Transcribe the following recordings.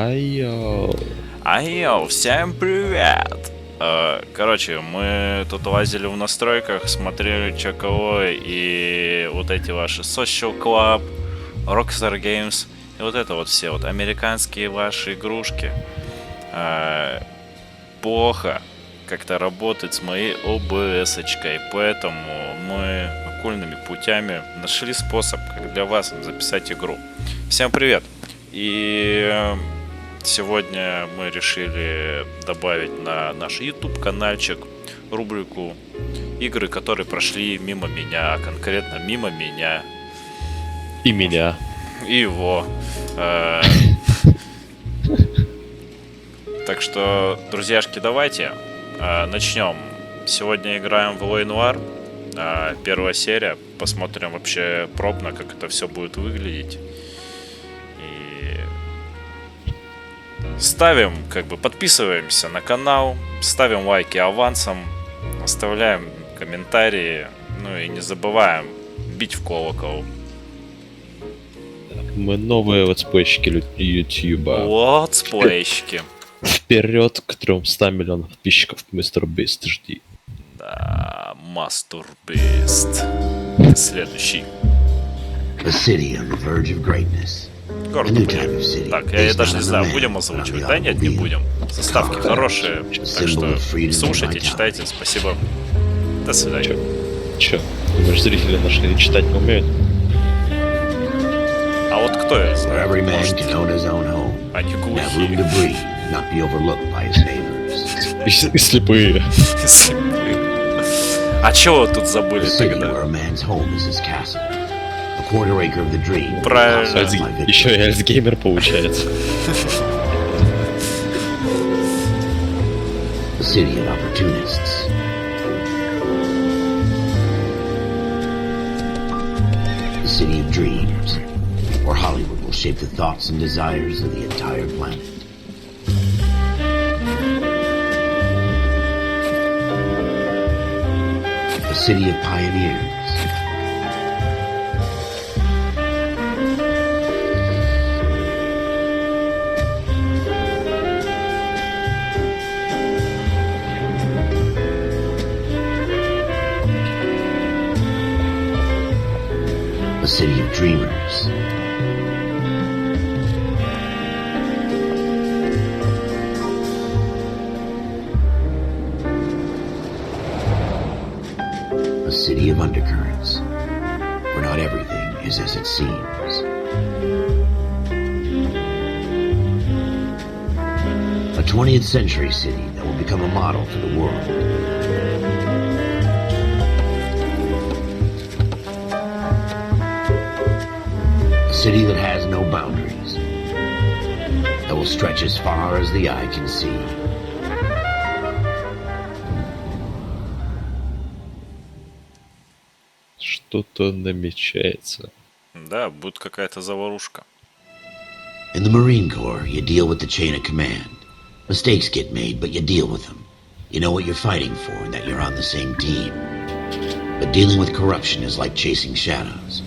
Айо. Айо, всем привет! Короче, мы тут лазили в настройках, смотрели чё кого, и вот эти ваши Social Club, Rockstar Games, и вот это вот все вот американские ваши игрушки. Плохо как-то работать с моей ОБС-очкой, поэтому мы окольными путями нашли способ, как для вас записать игру. Всем привет! И сегодня мы решили добавить на наш YouTube-канальчик рубрику игры, которые прошли мимо меня, а конкретно мимо меня. И меня. И его. Так что, друзьяшки, давайте начнем. Сегодня играем в L.A.Noire. Первая серия. Посмотрим вообще пробно, как это все будет выглядеть. Ставим, подписываемся на канал, ставим лайки авансом, оставляем комментарии, ну и не забываем бить в колокол. Так, мы новые летсплейщики Ютьюба. Летсплейщики. Вперед к 300 миллионов подписчиков, мистер Бист, жди. Да, Мастер Бист. Следующий. A city on the verge of greatness. Город. Так, я даже не знаю, будем озвучивать. Да, нет, не будем. Заставки хорошие, так что слушайте, читайте, спасибо. До свидания. Чё? Думаешь, зрители наши читать не умеют? А вот кто я знаю? Может, они глухие. И слепые. А чего вы тут забыли тогда? Правильно. Еще и альцгеймер получается. The city of opportunists. The city of dreams, where Hollywood will shape the thoughts and desires of the entire planet. The city of pioneers. The city of dreamers. A city of undercurrents, where not everything is as it seems. A 20th century city that will become a model for the world. A city that has no boundaries, that will stretch as far as the eye can see. Что-то намечается. Да, будет какая-то заварушка. In the Marine Corps, you deal with the chain of command. Mistakes get made, but you deal with them. You know what you're fighting for and that you're on the same team. But dealing with corruption is like chasing shadows.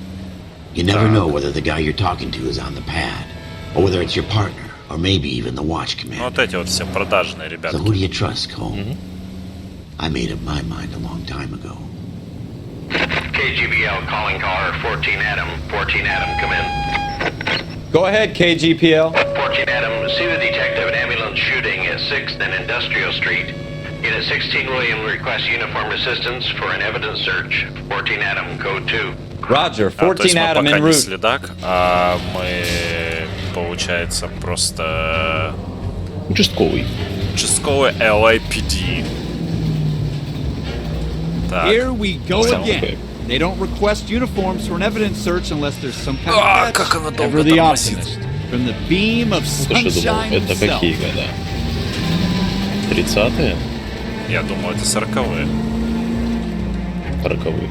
You never know whether the guy you're talking to is on the pad, or whether it's your partner, or maybe even the watch commander. Вот эти вот все продажные ребята. So who do you trust, Cole? I made up my mind a long time ago. KGPL calling caller 14 Adam. 14 Adam, come in. Go ahead, KGPL. 14 Adam, see the detective an ambulance shooting at 6th and Industrial Street. Unit 16 William requests uniformed assistance for an evidence search. 14 Adam, code 2. Roger, 14 Adam мы пока en не route. следак, а мы, получается, просто... Участковый. Участковый LAPD. Так. Here we go Sounds again. good. They don't request uniforms for an evidence search unless there's some kind of как она catch. долго Ever the там optimist. From the beam of Ты что думал, sunshine это himself. какие года? 30-е? Я думаю, это 40-е. 40-е.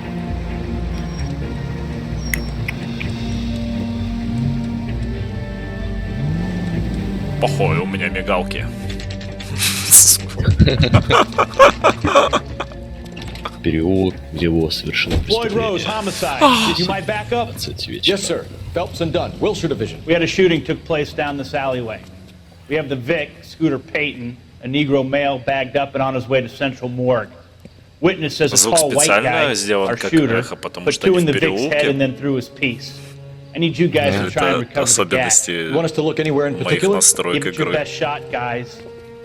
Похуй, у меня мигалки. Переулок, где было совершено Floyd Rose, преступление. homicide. You might back up? 15 вечера. Yes, sir. Phelps and Dunn, Wilshire Division. We had a shooting took place down this alleyway. We have the Vic, Scooter Payton, a Negro male bagged up and on his way to Central Morgue. Witness says a Звук tall white специально guy, сделан our как shooter, эхо, потому put что two они in в the Vic's head переулке. and then threw his piece. I need you guys to try and Это recover the gap. особенности You want us to look anywhere in моих particular? настроек Give it your игры. best shot, guys.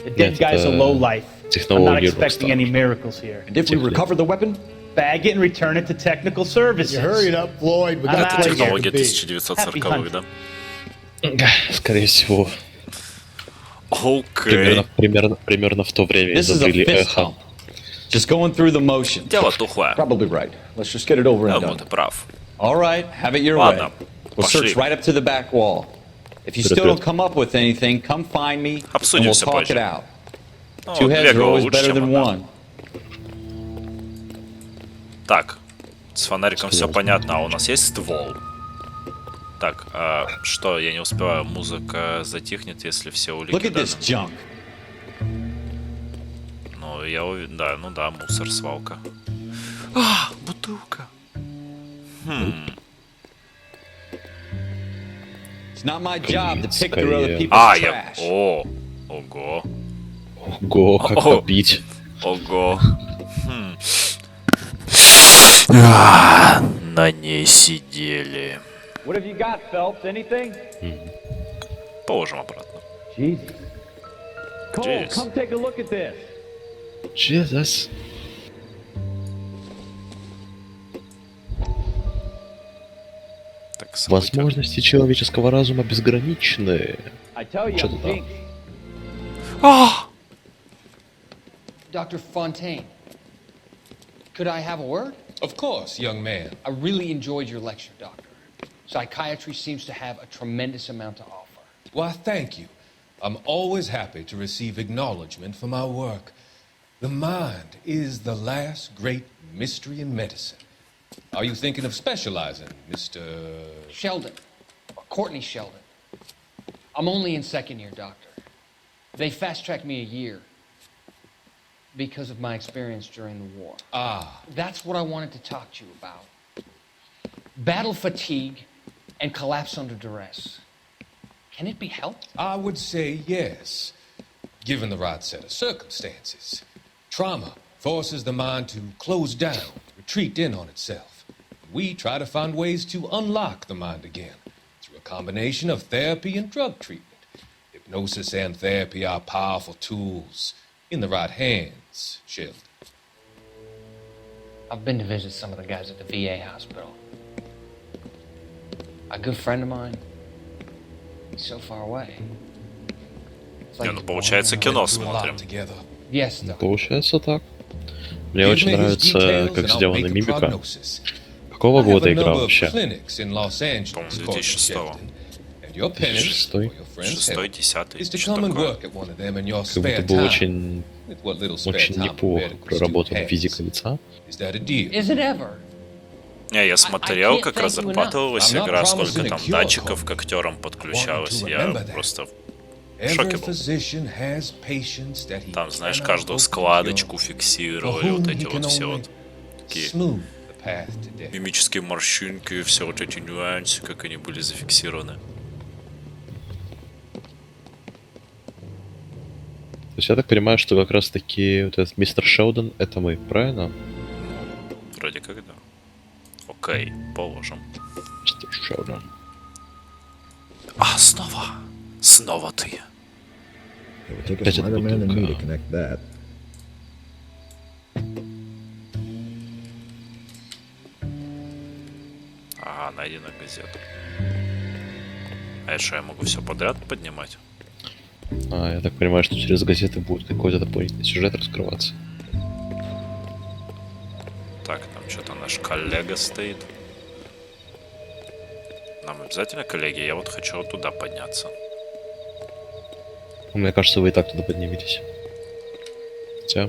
The dead Нет, guy's a это lowlife. I'm not технологии expecting Rockstar. any miracles here. And if we recover the weapon? Bag it and return it to technical services. up, Floyd. We I'm got out Это of here. технология Happy 1940-х, да? Скорее всего, Окей. примерно в то время This is a изобрели fist эхо. hump. Just going through the motions. Дело тухлое. Probably right. Let's just get it over and Думаю, done. ты прав. All right, have it your Ладно, way. We'll пошли. search right up to the back wall. If you still don't come up with anything, come find me and Обсудим we'll всё talk позже. it out. Ну, Two две heads are головы always лучше, better чем than одна. one. Так, с фонариком все понятно, а у нас есть ствол? Так, а что, я не успеваю, музыка затихнет, если все улики Look at this даны. junk. Ну, я уверен, да, ну да, мусор, свалка. А, бутылка. It's not my job to pick through other Скорее. А, people's я... trash. О, ого, Ого, как О. побить. ого. На ней сидели. What have you got, Phelps? Anything? Положим обратно. Jesus. Cole, Jeez. come take a look at this. Jesus. Так, события. Возможности человеческого разума безграничны. I tell you, Что-то I'm там. jinxed. Dr. Fontaine, could I have a word? Of course, young man. I really enjoyed your lecture, Doctor. Psychiatry seems to have a tremendous amount to offer. Why, thank you. I'm always happy to receive acknowledgement for my work. The mind is the last great mystery in medicine. Are you thinking of specializing, Mr. Sheldon, or Courtney Sheldon. I'm only in second year, Doctor. They fast-tracked me a year because of my experience during the war. Ah, That's what I wanted to talk to you about. Battle fatigue and collapse under duress. Can it be helped? I would say yes, given the right set of circumstances. Trauma forces the mind to close down, retreat in on itself. We try to find ways to unlock the mind again through a combination of therapy and drug treatment. Hypnosis and therapy are powerful tools in the right hands, Sheldon. I've been to visit some of the guys at the VA hospital. A good friend of mine, he's so far away. It's Не, like ну he's получается, born кино Do a lot смотрим. together. Yes, Doctor. Получается так. Мне Give очень me his нравится, details как and I'll сделана make a мимика. prognosis. Какого I have года a игра number of вообще? clinics in Los Angeles, По-моему, Courtney 2006. Sheldon. And your penance, 2006. for your friend's Шестой, help, десятый, is to что come and такое? work at one of them in your Как spare будто бы time. очень With what little spare очень time неплохо medical проработана student физика has. лица. Is that a deal? Is it ever? Не, я смотрел, I can't как thank you разрабатывалась enough. I'm not игра, сколько promising a там cure, датчиков Cole. к актерам подключалось. Want to Я remember that. просто в Every шоке был. physician has patients that he Там, знаешь, cannot каждую hope to складочку cure, for фиксировали, whom вот he эти can вот все only вот такие smooth the path to death. мимические морщинки, все вот эти нюансы, как они были зафиксированы. То есть я так понимаю, что как раз таки вот этот мистер Шелдон — это мы, правильно? Вроде как да. Окей, положим. Мистер Шелдон. А, снова! Снова ты. Опять эта бутылка. Ага, найдена газета. А это что, я могу все подряд поднимать? Я так понимаю, что через газеты будет какой-то дополнительный сюжет раскрываться. Так, там что-то наш коллега стоит. Нам обязательно, коллеги? Я вот хочу вот туда подняться. Мне кажется, вы и так туда подниметесь. Хотя...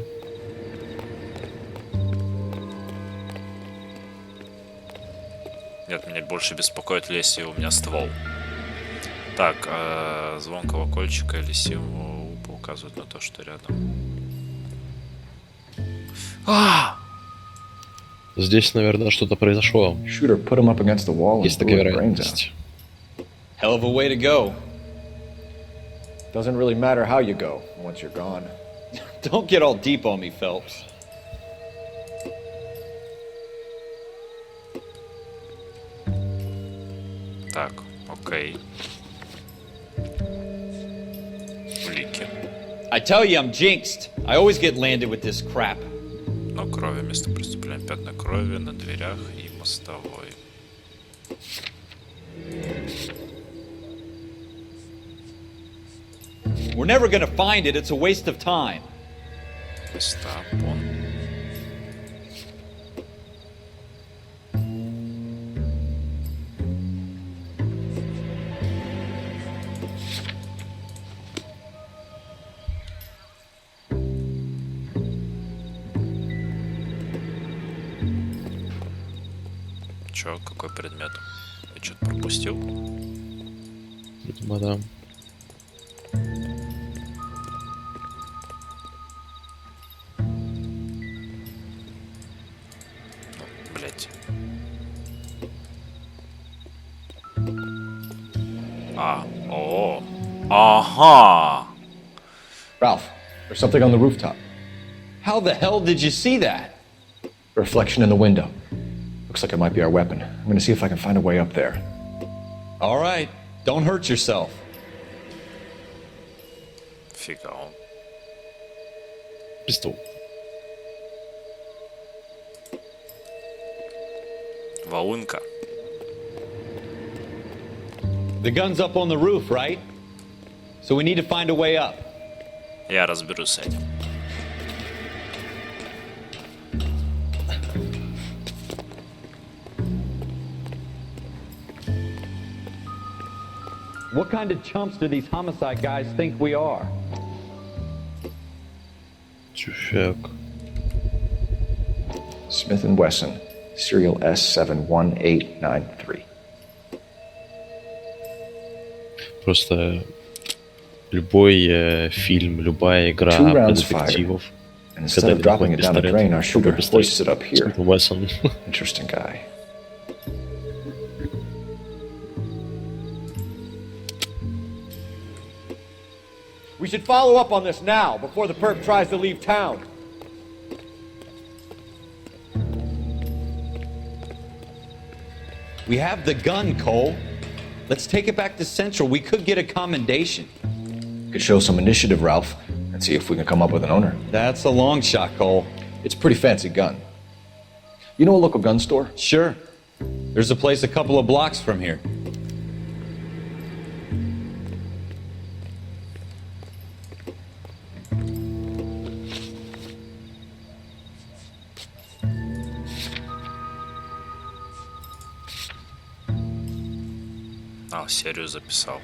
Нет, меня больше беспокоит, если у меня ствол. Так, звон колокольчика или символ указывает на то, что рядом. Здесь, наверное, что-то произошло. Shooter put him up against the wall and Есть blew такая his brains out. вероятность. Hell of a way to go. Doesn't really matter how you go once you're gone. Don't get all deep on me, Phelps. Так, окей. Улики. I tell you, I'm jinxed. I always get landed with this crap. Но крови, место преступления, пятна крови на дверях и мостовой. We're never gonna find it. It's a waste of time. Места, пон. Чё, какой предмет? Я что-то пропустил? Видимо, да. Блять. Ага. Ralph, there's something on the rooftop. How the hell did you see that? A reflection in the window. Looks like it might be our weapon. I'm gonna see if I can find a way up there. All right. Don't hurt yourself. Фига он. Пистол. Волынка. The gun's up on the roof, right? So we need to find a way up. Я разберусь с этим. What kind of chumps do these homicide guys think we are? Тюфяк. Smith & Wesson, serial S71893. Просто любой фильм, любая игра Two про rounds fired. детективов. And instead of dropping it down the drain, our shooter hoists it up here. Вессон. Interesting guy. We should follow up on this now, before the perp tries to leave town. We have the gun, Cole. Let's take it back to Central. We could get a commendation. Could show some initiative, Ralph, and see if we can come up with an owner. That's a long shot, Cole. It's a pretty fancy gun. You know a local gun store? Sure. There's a place a couple of blocks from here. Серию записал.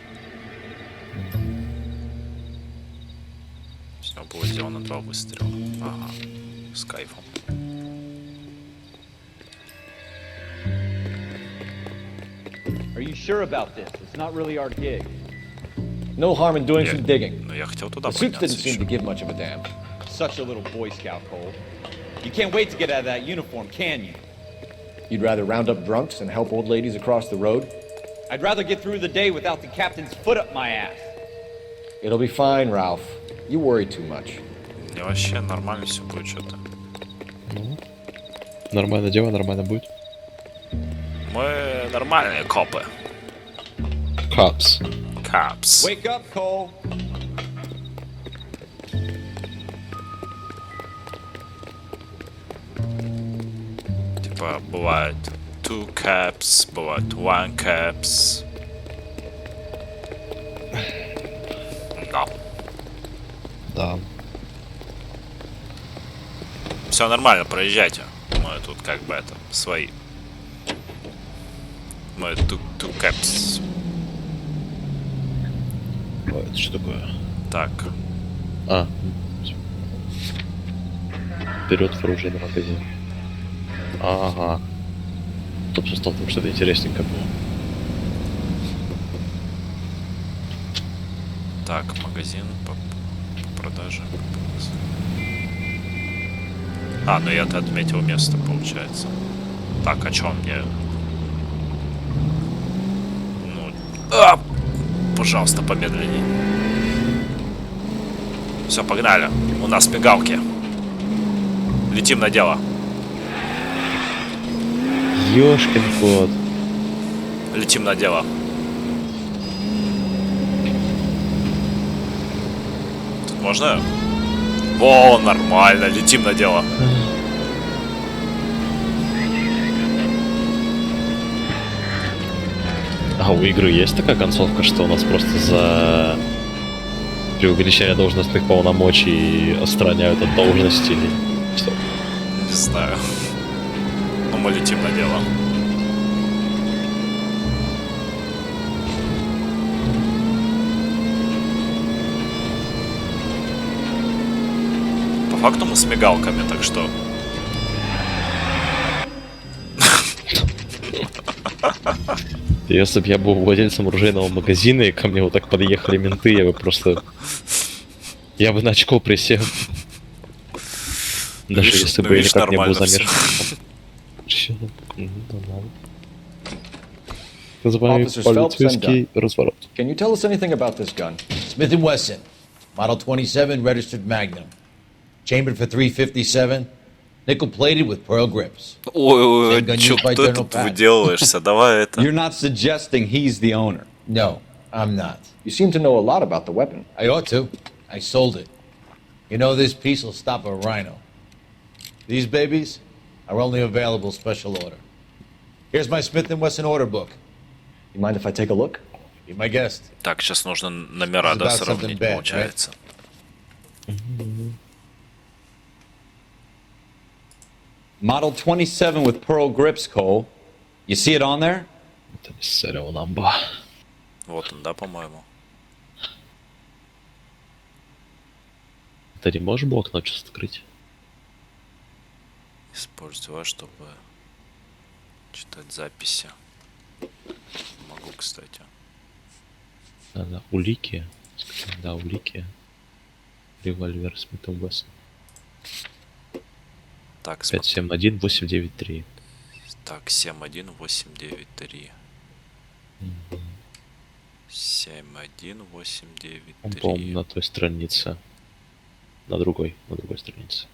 С него было сделано 2 выстрела. Ага. С кайфом. Are you sure about this? It's not really our gig. No harm in doing some digging. Но я хотел туда The suits didn't подняться seem to еще. give much of a damn. Such a little Boy Scout, Cole. You can't wait to get out of that uniform, can you? You'd rather round up drunks than help old ladies across the road? I'd rather get through the day without the captain's foot up my ass. It'll be fine, Ralph. You worry too much. Не, вообще нормально все будет что-то. Ну, нормальное дело, нормально будет. Мы нормальные копы. Cops. Cops. Wake up, Cole. Типа бывает 2 caps, бывает 1 caps. Да. Да. Все нормально, проезжайте. Мы тут как бы это, свои. Мы 2 caps. Ой, это что такое? Так. А. Вперед в оружейный магазин. Ага. Тут просто там что-то интересненькое было. Так, магазин по продаже. А, ну я-то отметил место, получается. Так, а чё мне? Ну, пожалуйста, помедленней. Все, погнали. У нас мигалки. Летим на дело. Ёшкин кот. Летим на дело. Тут можно? Во, нормально. Летим на дело. А у игры есть такая концовка, что у нас просто за преувеличение должностных полномочий отстраняют от должности? Что? Не знаю. Но мы летим на дело. По факту мы с мигалками, так что... Если бы я был владельцем оружейного магазина, и ко мне вот так подъехали менты, я бы просто... Я бы на очко присел. Даже если бы я никак не был замешан. Называемый полицейский разворот. Can you tell us anything about this gun? Smith & Wesson, Model 27, registered Magnum. Chambered for .357, nickel-plated with pearl grips. Ой, чё ты тут выделываешься? Давай это... You're not suggesting he's the owner? No, I'm not. You seem to know a lot about the weapon. I ought to. I sold it. You know, this piece will stop a rhino. These babies are only available special order. Here's my Smith & Wesson order book. You mind if I take a look? Be my guest. Так, сейчас нужно номера, да, сравнить, получается. Model 27 with pearl grips, Cole. You see it on there? Это не serial number. Вот он, да, по-моему. Ты не можешь блокнот сейчас открыть? Использую, чтобы читать записи. Могу, кстати. Да, улики. Да, улики. Револьвер Смит & Вессон. Так, 571-893. Так, 71893. 71893. Он, по-моему, на той странице. На другой странице.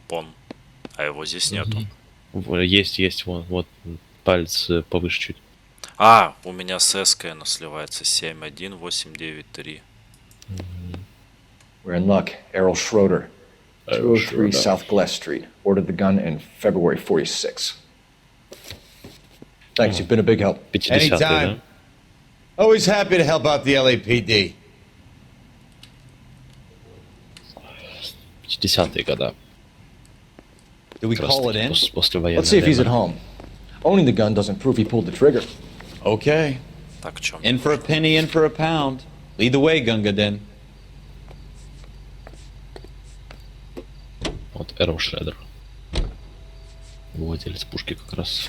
Пон. А его здесь нету. Есть, вот палец повыше чуть. А, у меня с эской оно сливается. 71893. We're in luck. Errol Schroeder. 203 South Glass Street. Ordered the gun in February 46. Thanks, you've been a big help. Anytime. Always happy to help out the LAPD. 50-е года. Do we call it in? Let's see if he's at home. Owning the gun doesn't prove he pulled the trigger. Okay. Так, чё? In for a penny, in for a pound. Lead the way, Gunga Din. Вот Эрл Шредер. Владелец пушки как раз.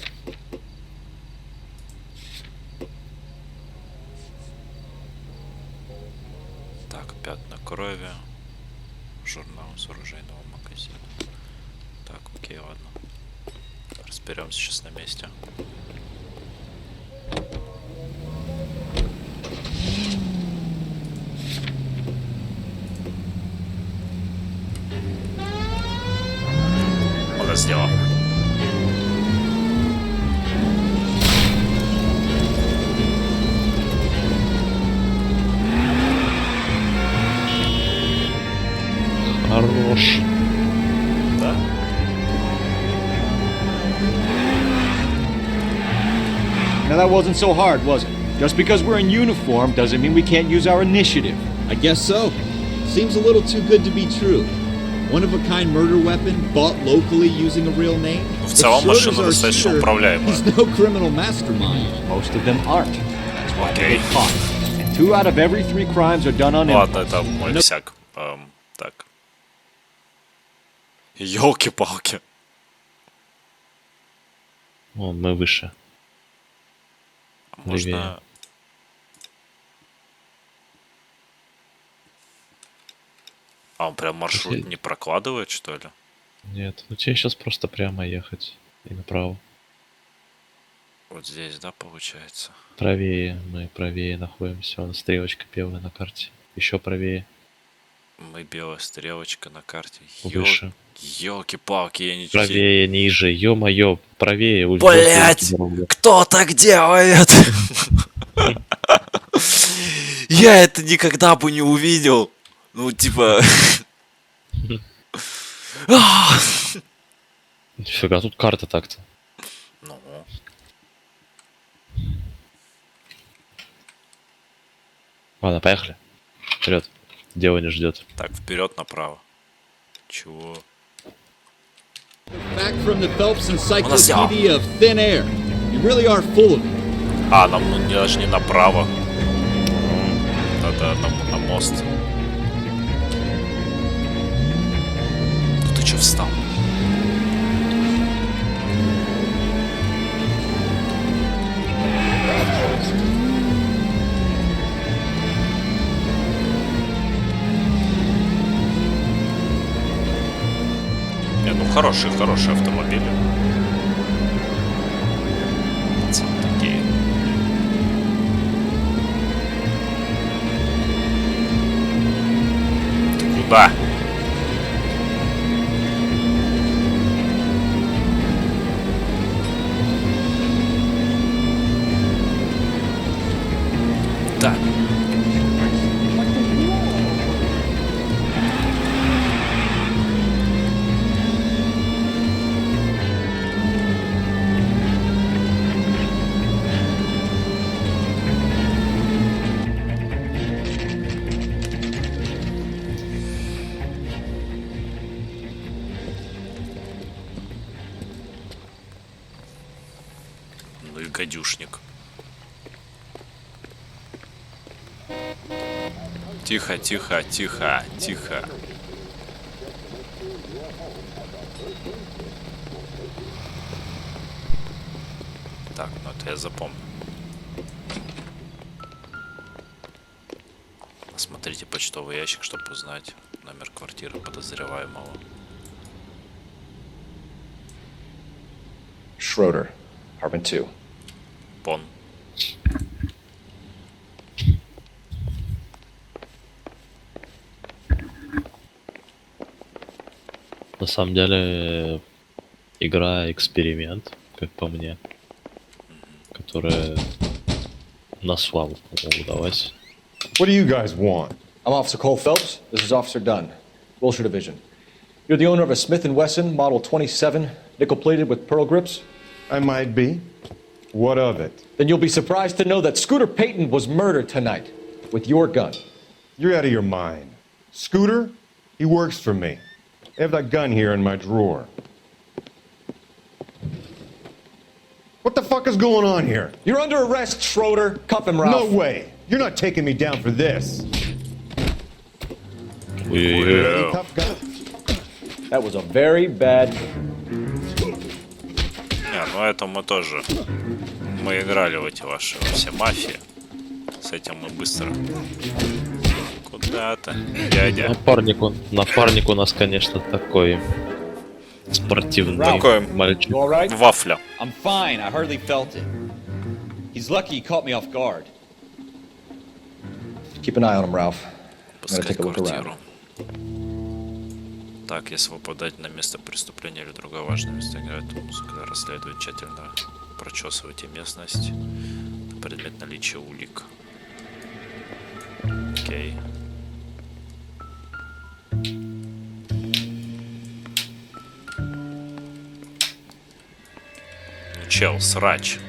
Так, пятна крови. Журнал с оружейного магазина. Так, окей, ладно. Разберемся сейчас на месте. Он это сделал. Хорош. Да? Now that wasn't so hard, was it? Just because we're in uniform doesn't mean we can't use our initiative. I guess so. Seems a little too good to be true. One-of-a-kind murder weapon bought locally using a real name. В целом машина достаточно управляемая. He's no criminal mastermind. Most of them aren't. That's why they get caught. And 2 out of every 3 crimes are done on Ладно, impulse. это мой всяк. Так. Ёлки-палки. Вон, мы выше. Можно... А он прям маршрут не прокладывает, что ли? Нет, ну тебе сейчас просто прямо ехать и направо. Вот здесь, да, получается? Правее, мы правее находимся. Вон стрелочка белая на карте. Еще правее. Мы белая стрелочка на карте. Выше. Ёлки-палки, я ничего... Правее, ниже, ё-моё, правее. Блять! Кто так делает? Я это никогда бы не увидел. Ну, типа... Нифига, тут карта так-то. Ну. Ладно, поехали. Вперед. Дело не ждет. Так, вперед направо. Чего? Back from the Phelps Encyclopedia of Thin Air. You really are full of it. А, нам ну, даже не направо. Надо на мост. Ты чё встал? Ну хорошие автомобили. Пацаны такие. Ты куда? Так. Ну и гадюшник. Тихо, тихо, тихо, тихо. Так, ну это я запомню. Смотрите почтовый ящик, чтобы узнать номер квартиры подозреваемого. Schroeder, apartment 2. Пон. На самом деле, игра эксперимент, как по мне, которая на славу, по-моему, удалась. What do you guys want? I'm Officer Cole Phelps. This is Officer Dunn, Wilshire Division. You're the owner of a Smith & Wesson Model 27, nickel-plated with pearl grips? I might be. What of it? Then you'll be surprised to know that Scooter Payton was murdered tonight with your gun. You're out of your mind. Scooter? He works for me. I have that gun here in my drawer. What the fuck is going on here? You're under arrest, Schroeder. Cuff him, Ralph. No way. You're not taking me down for this. Tough guy. That was a very bad... Не, ну это мы тоже. Мы играли в эти ваши все мафии. С этим мы быстро. Куда-то, дядя. Напарник у нас, конечно, такой спортивный. Такой мальчик. Вафля. I'm fine. I hardly felt it. He's lucky he caught me off guard. Keep an eye on him, Ralph. I'm gonna Пускать take a look квартиру. around. Так, если попадать на место преступления или другое важное место, играет музыка, расследует тщательно, прочесывайте местность на предмет наличия улик. Окей. Ну, чел, срач.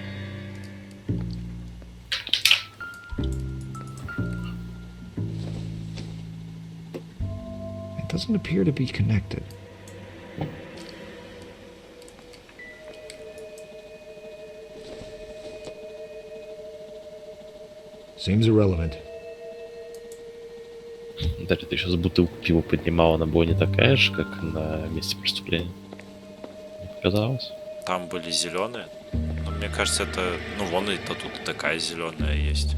It doesn't appear to be connected. Seems irrelevant. Даже ты сейчас бутылку пива поднимал, она была не такая же, как на месте преступления. Не показалось? Там были зеленые, но мне кажется, это... Ну, вон и тут такая зеленая есть.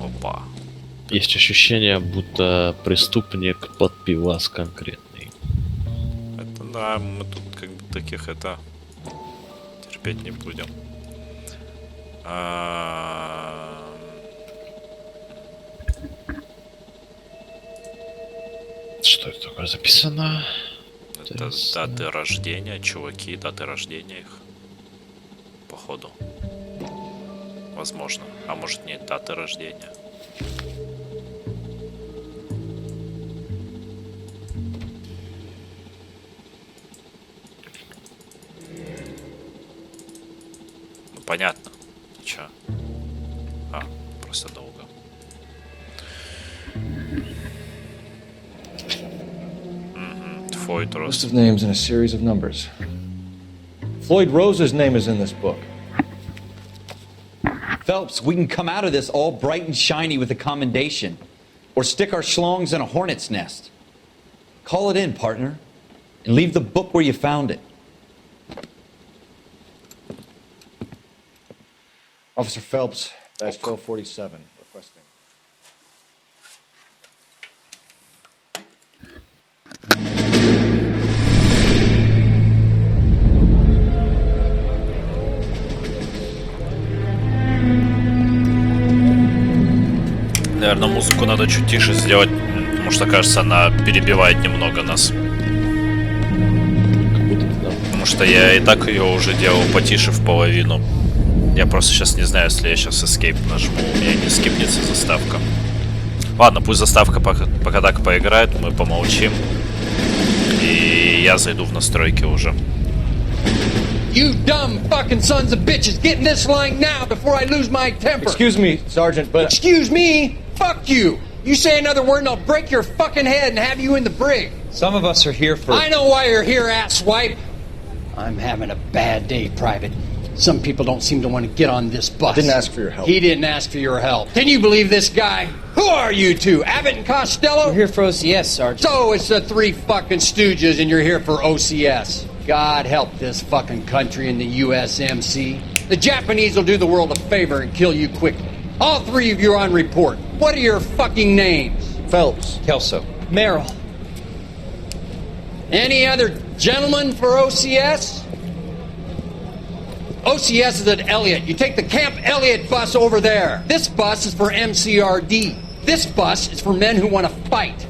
Опа. Есть ощущение, будто преступник под пивас конкретный. Это да, мы тут как бы таких это терпеть не будем. Что это такое записано? Это даты рождения, чуваки, даты рождения их. Походу. Возможно. А может нет даты рождения. Ну понятно. Чё? А, просто долго. List of names and a series of numbers. Floyd Rose's name is in this book. Phelps, we can come out of this all bright and shiny with a commendation. Or stick our schlongs in a hornet's nest. Call it in, partner. And leave the book where you found it. Officer Phelps, that's 1247, requesting. Наверное, музыку надо чуть тише сделать, потому что, кажется, она перебивает немного нас. Потому что я и так ее уже делал потише в половину. Я просто сейчас не знаю, если я сейчас escape нажму, у меня не скипнется заставка. Ладно, пусть заставка пока так поиграет, мы помолчим. И я зайду в настройки уже. You dumb fucking sons of bitches, get in this line now before I lose my temper. Excuse me, Sergeant, but... Excuse me? Fuck you! You say another word and I'll break your fucking head and have you in the brig. Some of us are here for... I know why you're here, asswipe. I'm having a bad day, Private. Some people don't seem to want to get on this bus. Didn't ask for your help. He didn't ask for your help. Can you believe this guy? Who are you two? Abbott and Costello? We're here for OCS, Sergeant. So it's the three fucking stooges and you're here for OCS. God help this fucking country and the USMC. The Japanese will do the world a favor and kill you quickly. All three of you are on report. What are your fucking names? Phelps. Kelso. Merrill. Any other gentlemen for OCS? OCS is at Elliott. You take the Camp Elliott bus over there. This bus is for MCRD. This bus is for men who want to fight.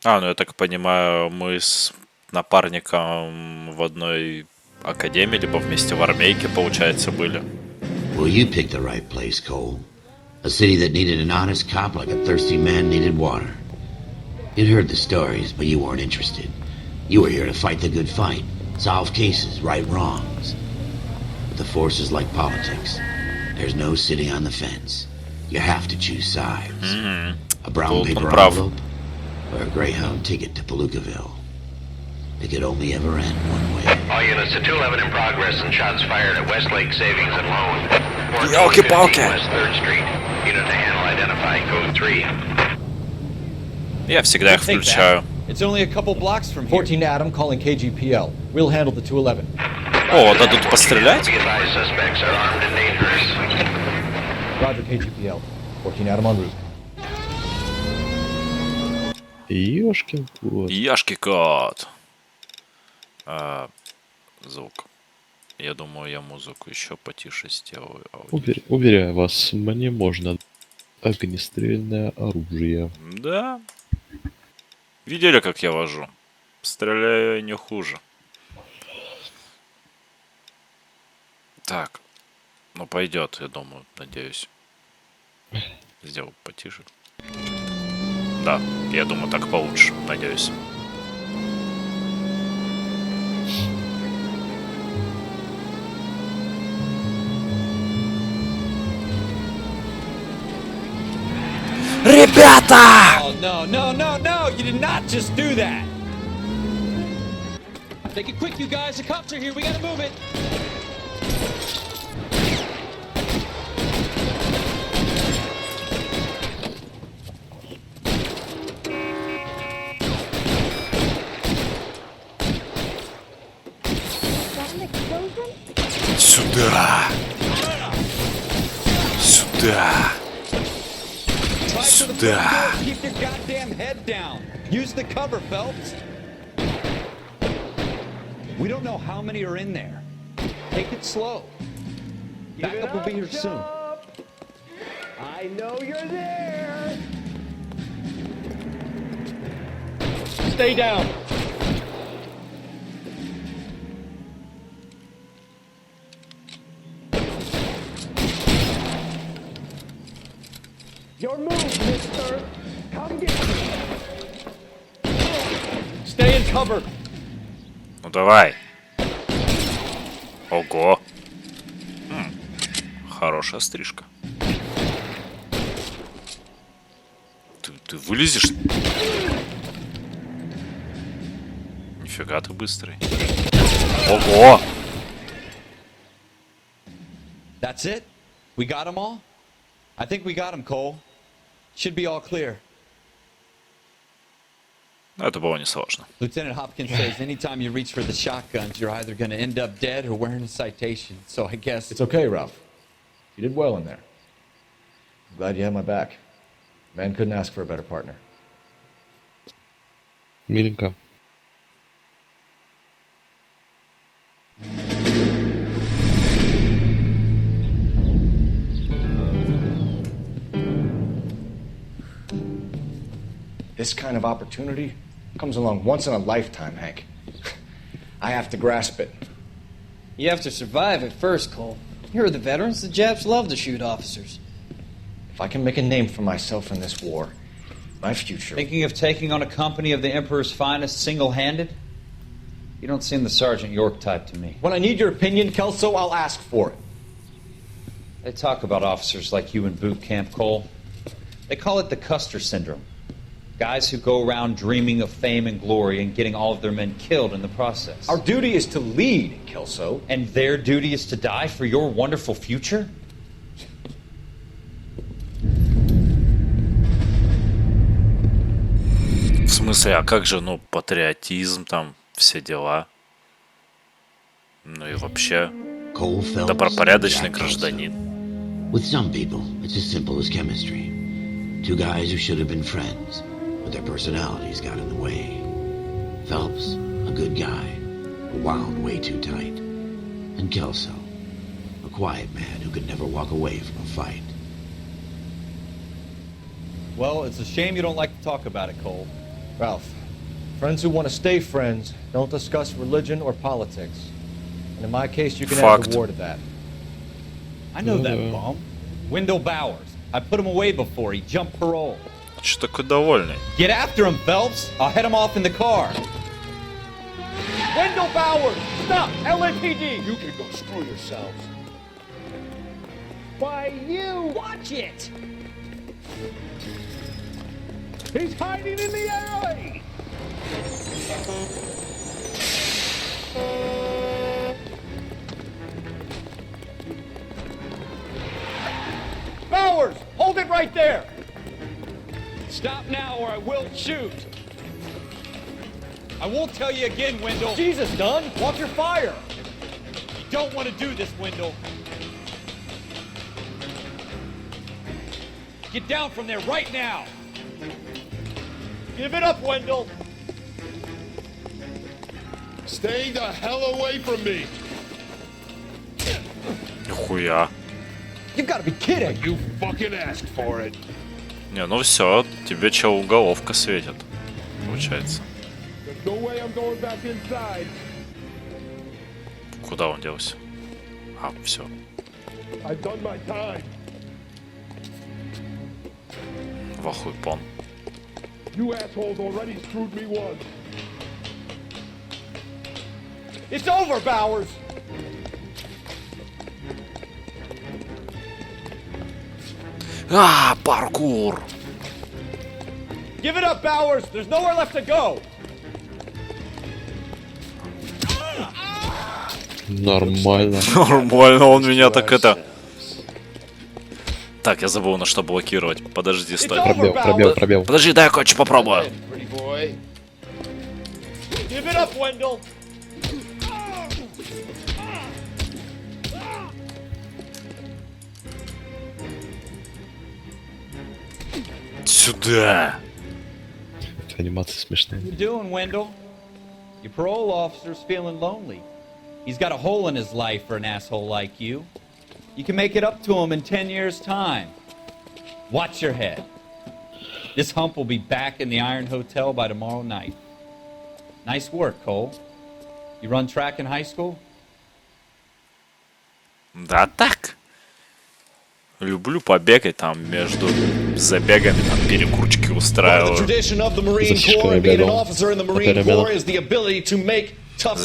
Ну я так понимаю, мы с напарником в одной академии, либо вместе в армейке, получается, были. Well, you picked the right place, Cole. A city that needed an honest cop like a thirsty man needed water. You'd heard the stories, but you weren't interested. You were here to fight the good fight, solve cases, right wrongs. But the force is like politics. There's no sitting on the fence. You have to choose sides. A brown paper envelope or a Greyhound ticket to Palookaville. It could only ever end one way. All units to 211 in progress and shots fired at Westlake Savings and Loan. Ёлки-палки. West 3rd Street. Unit to handle identify code 3. Я всегда их включаю. It's only a couple blocks from here. 14 Adam calling KGPL. We'll handle the 211. О, дадут пострелять? Suspects are armed and dangerous. Roger, KGPL. 14 Adam en route. Ёшкин кот. Яшки кот. Звук. Я думаю, я музыку еще потише сделаю. Уверяю вас, мне можно огнестрельное оружие. Да. Видели, как я вожу? Стреляю не хуже. Так. Ну, пойдет, я думаю, надеюсь. Сделаю потише. Да, я думаю, так получше, надеюсь. Ребята! Oh, no, no, no, no! You did not just do that! Take it quick, you guys. The cops are here. We gotta move it. Сюда! Сюда! Сюда! Keep your goddamn head down. Use the cover, Phelps. We don't know how many are in there. Take it slow. Backup will be here soon. I know you're there. Stay down. Your move, mister. Come get me. Stay in cover. Ну давай. Ого. Хорошая стрижка. Ты вылезешь? Нифига ты быстрый. Ого! That's it? We got them all? I think we got them, Cole. Should be all clear. Это было несложно. Lieutenant Hopkins says anytime you reach for the shotguns, you're either going to end up dead or wearing a citation. So I guess... It's okay, Ralph. You did well in there. I'm glad you had my back. Man couldn't ask for a better partner. Миленько. This kind of opportunity comes along once in a lifetime, Hank. I have to grasp it. You have to survive it first, Cole. Here are the veterans. The Japs love to shoot officers. If I can make a name for myself in this war, my future... Thinking of taking on a company of the Emperor's finest single-handed? You don't seem the Sergeant York type to me. When I need your opinion, Kelso, I'll ask for it. They talk about officers like you in boot camp, Cole. They call it the Custer syndrome. Guys who go around dreaming of fame and glory and getting all of their men killed in the process. Our duty is to lead, Kelso. And their duty is to die for your wonderful future? В смысле, а как же, ну, патриотизм, там, все дела? Ну и вообще, добропорядочный гражданин. With some people, it's as simple as chemistry. Two guys who should have been friends, but their personalities got in the way. Phelps, a good guy, wound way too tight. And Kelso, a quiet man who could never walk away from a fight. Well, it's a shame you don't like to talk about it, Cole. Ralph, friends who want to stay friends don't discuss religion or politics. And in my case, you can add the war to that. I know that bum. Wendell Bowers. I put him away before. He jumped parole. Что такой довольный? Get after him, Phelps. I'll head him off in the car. Wendell Bowers! Stop! LAPD! You can go screw yourselves. Why, you... Watch it! He's hiding in the alley! Bowers! Hold it right there! Stop now or I will shoot. I won't tell you again, Wendell. Jesus, Dunn! Watch your fire! You don't want to do this, Wendell. Get down from there right now. Give it up, Wendell! Stay the hell away from me! Нихуя. You gotta be kidding! You fucking asked for it. Не, ну все, тебе чел уголовка светит, получается. There's no way I'm going back inside. Куда он делся? А, все. I've done my time. Вахуй пон. You assholes already screwed me once. It's over, Bowers! А, паркур! Give it up, Bowers! There's nowhere left to go! Нормально. Нормально, он меня так это... Так, я забыл, на что блокировать. Подожди, стой. Пробел. Подожди, дай я кое-что попробую. Give it up, Wendell! Сюда! Анимация смешная. What you doing, Wendell? Your parole officer's feeling lonely. He's got a hole in his life for an asshole like you. You can make it up to him in 10 years' time. Watch your head. This hump will be back in the Iron Hotel by tomorrow night. Nice work, Cole. You run track in high school? Да так. Люблю побегать там между забегами, там перекручки устраиваю. За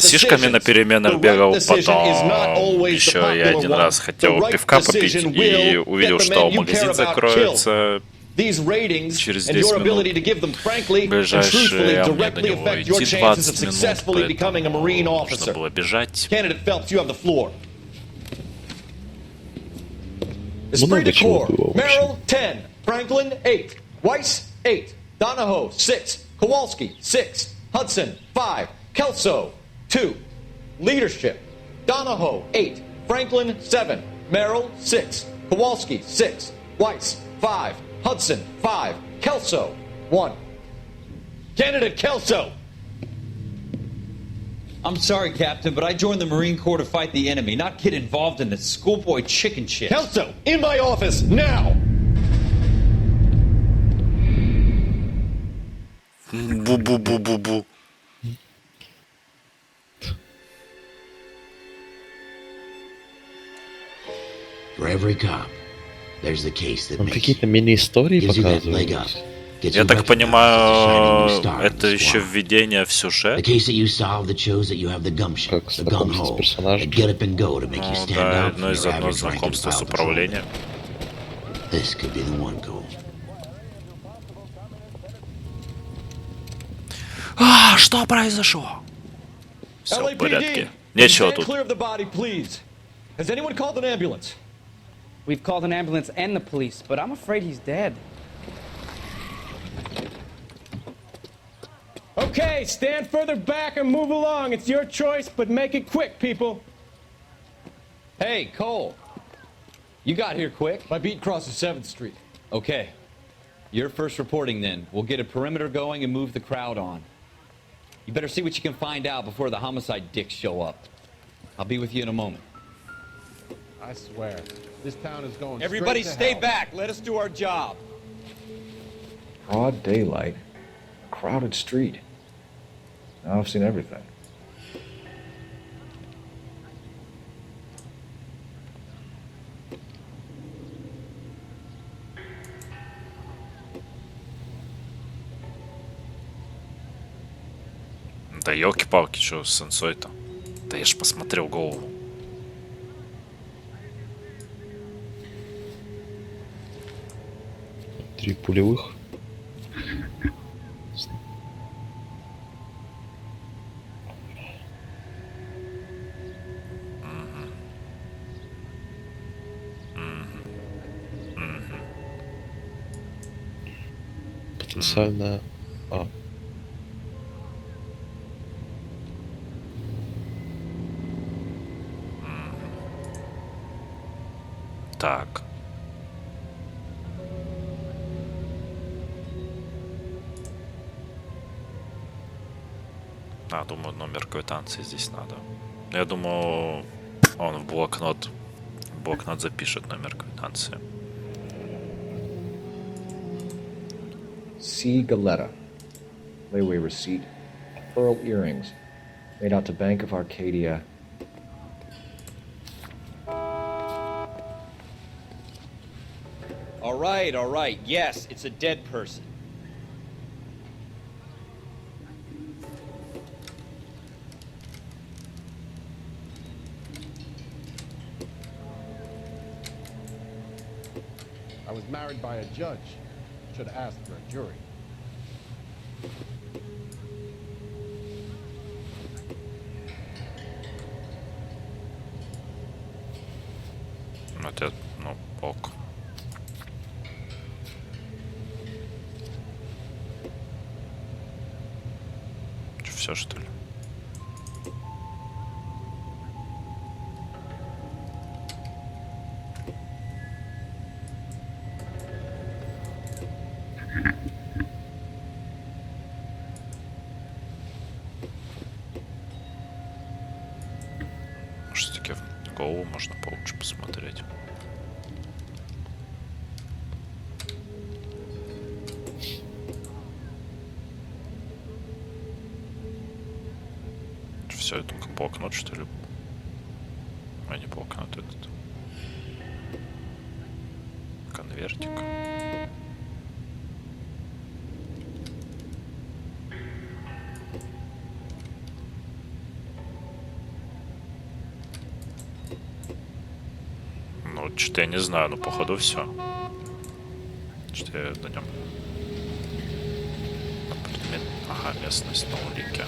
сишками на переменах бегал, потом еще я один раз хотел пивка попить и увидел, что магазин закроется через 10 минут. Ближайший, а мне до него идти 20 минут, поэтому нужно было бежать. Esprit de Corps, Merrill 10, Franklin 8, Weiss 8, Donahoe 6, Kowalski 6, Hudson 5, Kelso 2. Leadership, Donahoe 8, Franklin 7, Merrill 6, Kowalski 6, Weiss 5, Hudson 5, Kelso 1. Candidate Kelso! I'm sorry, Captain, but I joined the Marine Corps to fight the enemy, not get involved in this schoolboy chicken shit. Kelso, in my office, now! Бу-бу-бу-бу-бу. For every cop, there's the case that Там makes какие-то мини-истории gives you that leg up. показывают. Gets Я you так recognized понимаю, as a shining new star in это the еще squad. введение в The сюжет. case that you solved that shows that you have the gumption, Как the знакомство с gung-ho, персонажем. the get up and go to make you Ну stand да, out одно from из your одно average rank and знакомство с file управлением. patrolman. This could be the one, Cole. А, что произошло? Все в LAPD, порядке. Нечего stand тут. clear of the body, please. Has anyone called an ambulance? We've called an ambulance and the police, but I'm afraid he's dead. Okay, stand further back and move along. It's your choice, but make it quick, people. Hey, Cole. You got here quick. My beat crosses 7th Street. Okay. You're first reporting then. We'll get a perimeter going and move the crowd on. You better see what you can find out before the homicide dicks show up. I'll be with you in a moment. I swear, this town is going Everybody straight to stay hell. back. Let us do our job. Broad daylight, crowded street. Now I've seen everything. Да елки-палки, что с сенсой-то? Да я ж посмотрел голову. Три пулевых. Потенциально... А. Так. А, думаю, номер квитанции здесь надо. Я думаю, он в блокнот запишет номер квитанции. C. Galetta. Layaway receipt. Pearl earrings. Made out to Bank of Arcadia. All right. Yes, it's a dead person. I was married by a judge. Should have asked for a jury. Это, ну, ок. Все, что ли? шоу можно получше посмотреть. Все, это только блокнот, что ли? А не блокнот этот. Конвертик. Ну, что-то я не знаю, но походу все. Что я на нем. Ага, местность на улике.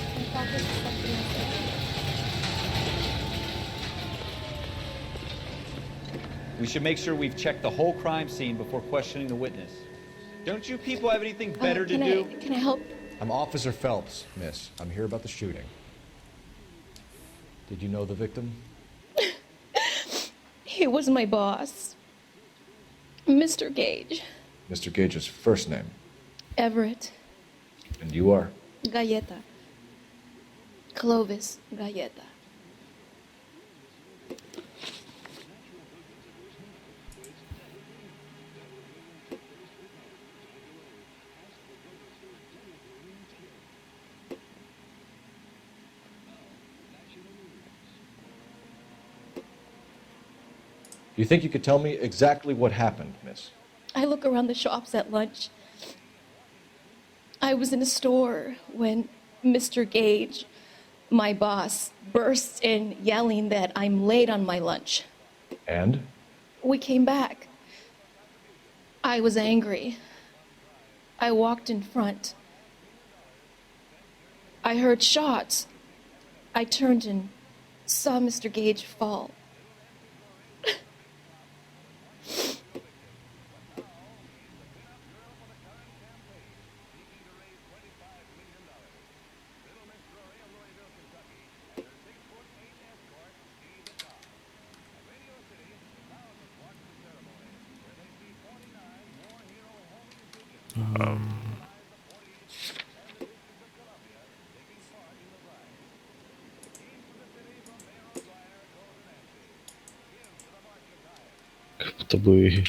We should make sure we've checked the whole crime scene before questioning the witness. Don't you people have anything better to do? Can I help? I'm Officer Phelps, miss. I'm here about the shooting. Did you know the victim? He was my boss, Mr. Gage. Mr. Gage's first name. Everett. And you are? Galleta. Clovis Galleta. Do you think you could tell me exactly what happened, miss? I look around the shops at lunch. I was in a store when Mr. Gage, my boss, bursts in yelling that I'm late on my lunch. And? We came back. I was angry. I walked in front. I heard shots. I turned and saw Mr. Gage fall. Как будто бы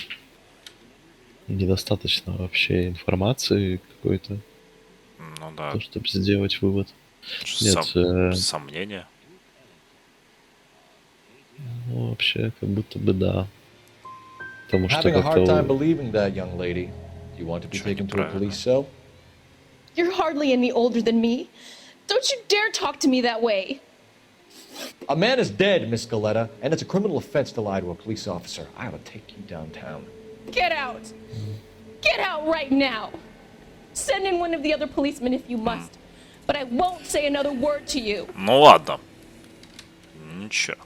недостаточно вообще информации какой-то. Ну да. То, чтобы сделать вывод. Нет, сомнения. Ну, вообще, как будто бы да. Потому что Having a hard time как-то... believing that, young lady. Do you want to be taken to a police cell? You're hardly any older than me. Don't you dare talk to me that way. A man is dead, Miss Galleta, and it's a criminal offense to lie to a police officer. I ought to take you downtown. Get out. Get out right now. Send in one of the other policemen if you must. But I won't say another word to you. Ну ладно. Ничего.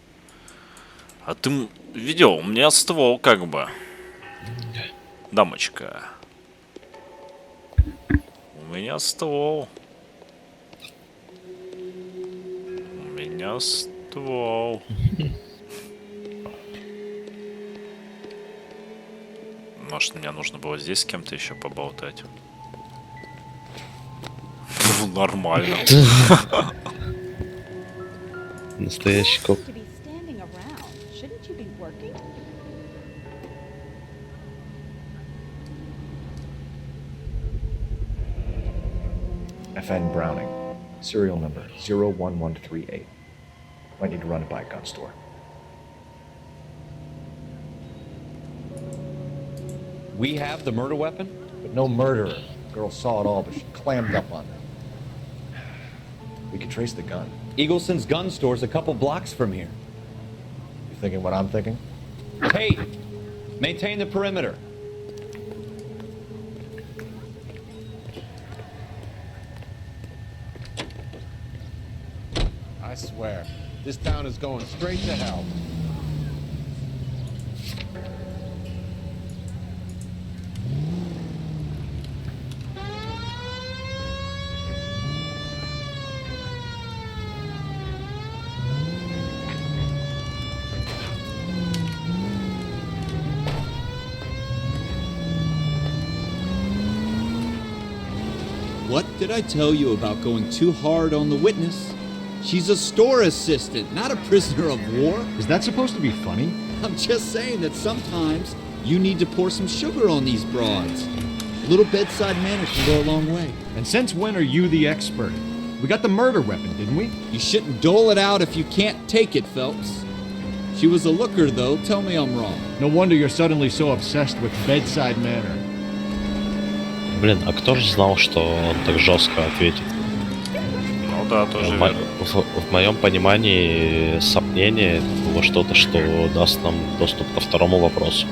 А ты видел, у меня ствол как бы. Дамочка. У меня ствол. У меня ствол. Может, мне нужно было здесь с кем-то еще поболтать. Нормально. Настоящий коп. FN Browning. Serial number 01138. Might need to run it by a gun store. We have the murder weapon? But no murderer. The girl saw it all, but she clammed up on it. We could trace the gun. Eagleson's gun store's a couple blocks from here. You thinking what I'm thinking? Hey! Maintain the perimeter. I swear, this town is going straight to hell. What did I tell you about going too hard on the witness? She's a store assistant, not a prisoner of war. Is that supposed to be funny? I'm just saying that sometimes you need to pour some sugar on these broads. A little bedside manner can go a long way. And since when are you the expert? We got the murder weapon, didn't we? You shouldn't dole it out if you can't take it, Phelps. She was a looker, though. Tell me I'm wrong. No wonder you're suddenly so obsessed with bedside manner. Блин, а кто же знал, что он так жестко ответит? Ну да, тоже верно. В моем понимании сомнение это было что-то, что даст нам доступ ко второму вопросу.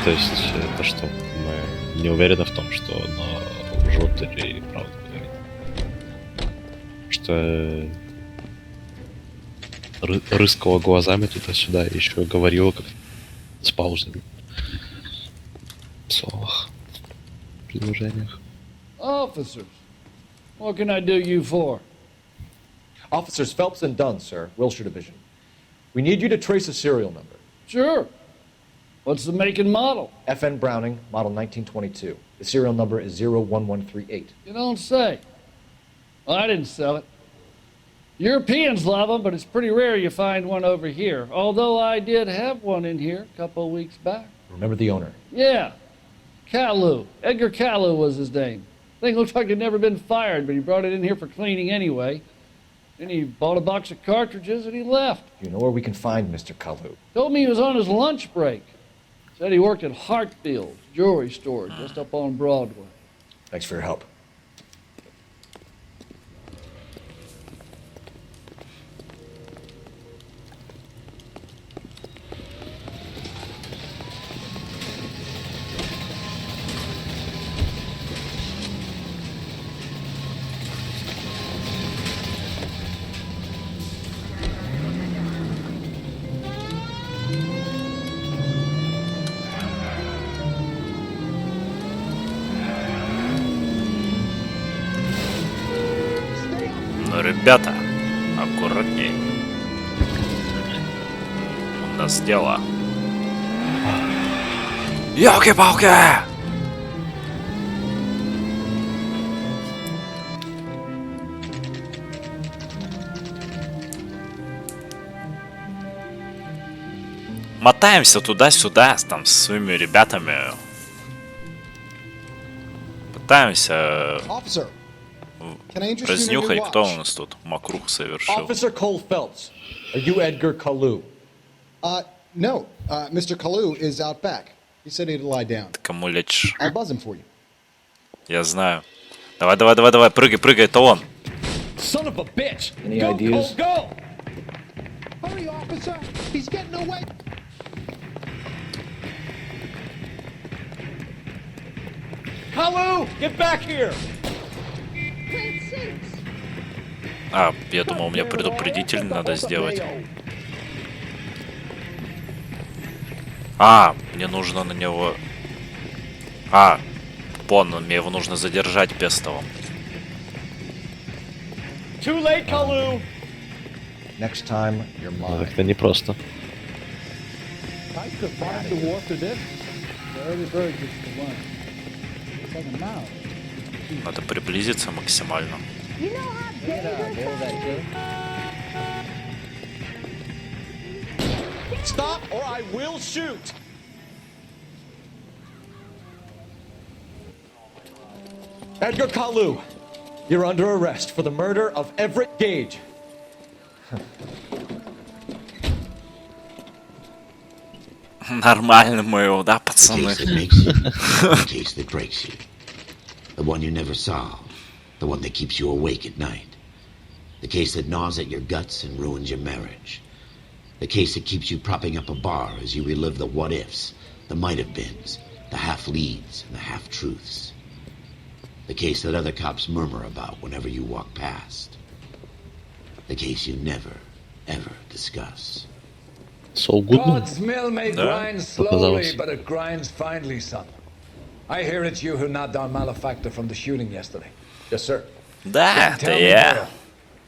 То есть то, что мы не уверены в том, что она лжет или правду говорит. Что рыскала глазами туда-сюда и еще говорила как с паузами в словах, в предложениях. Officers, what can I do you for? Officers Phelps and Dunn, sir, Wilshire Division. We need you to trace a serial number. Sure. What's the make and model? FN Browning, model 1922. The serial number is 01138. You don't say. Well, I didn't sell it. Europeans love them, but it's pretty rare you find one over here. Although I did have one in here a couple of weeks back. Remember the owner? Yeah. Caillou. Edgar Caillou was his name. Thing looks like it'd never been fired, but he brought it in here for cleaning anyway. Then he bought a box of cartridges and he left. Do you know where we can find Mr. Caillou? Told me he was on his lunch break. Said he worked at Hartfield's jewelry store just up on Broadway. Thanks for your help. Ребята, аккуратней. У нас дело. Ёлки-палки! Мотаемся туда-сюда там со своими ребятами. Пытаемся разнюхать, кто у нас тут мокрух совершил. Officer Cole Phelps, are you Edgar Caillou? No. Mr. Caillou is out back. He said he'd lie down. Ты кому лечишь? I'll buzz him for you. Я знаю. Давай, прыгай, это он. Son of a bitch! Any go, ideas? Cole, go! Hurry, officer! He's getting away! Caillou, get back here! А, я думал, мне предупредитель надо сделать. А, мне нужно на него... А, понял, мне его нужно задержать пестовым. Too late, Caillou! Next time, you're mine. Это непросто. I could find the war to this. Every bird gets the one. It's like a mouse. Надо приблизиться максимально. Stop or I will shoot! Edgar Caillou, you're under arrest for the murder of Everett Gage. Нормально мы его, да, пацаны? The case that makes you, the case that breaks you. The one you never solve. The one that keeps you awake at night. The case that gnaws at your guts and ruins your marriage. The case that keeps you propping up a bar as you relive the what-ifs, the might-have-beens, the half-leads, and the half-truths. The case that other cops murmur about whenever you walk past. The case you never, ever discuss. So good. God's mill may grind slowly, but it grinds finely, son. I hear it's you who nabbed our malefactor from the shooting yesterday. Yes, sir. Да, это я.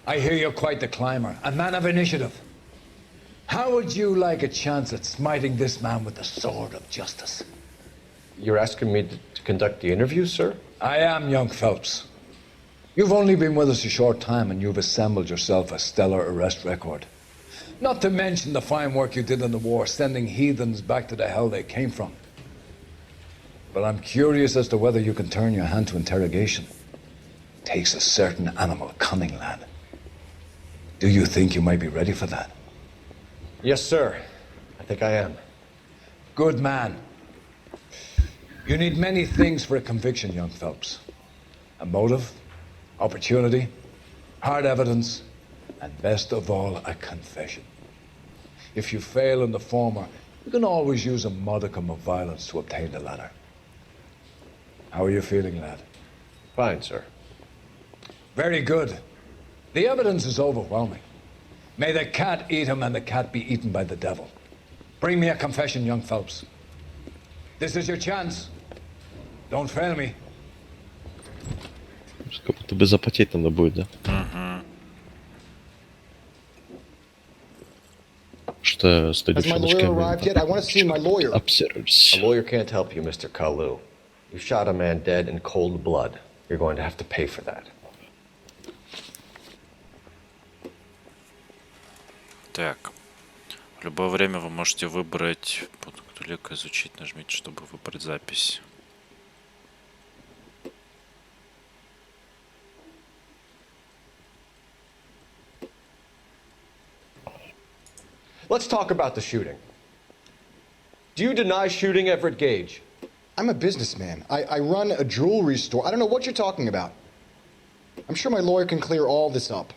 I hear you're quite the climber, a man of initiative. How would you like a chance at smiting this man with the sword of justice? You're asking me to conduct the interview, sir? I am, young Phelps. You've only been with us a short time and you've assembled yourself a stellar arrest record. Not to mention the fine work you did in the war, sending heathens back to the hell they came from. But I'm curious as to whether you can turn your hand to interrogation. Takes a certain animal cunning, lad. Do you think you might be ready for that? Yes, sir. I think I am. Good man. You need many things for a conviction, young Phelps. A motive, opportunity, hard evidence, and best of all, a confession. If you fail in the former, you can always use a modicum of violence to obtain the latter. How are you feeling, lad? Fine, sir. Very good. The evidence is overwhelming. May the cat eat him and the cat be eaten by the devil. Bring me a confession, young Phelps. This is your chance. Don't fail me. Как будто бы заплатить надо будет, да? Что следующее Has my lawyer arrived yet? I want to see my lawyer. Observes. A lawyer can't help you, Mr. Kalu. You shot a man dead in cold blood. You're going to have to pay for that. Так. В любое время вы можете выбрать... Улика изучить, нажмите, чтобы выбрать запись. Let's talk about the shooting. Do you deny shooting Everett Gage? I'm a businessman. I run a jewelry store. I don't know what you're talking about. I'm sure my lawyer can clear all this up.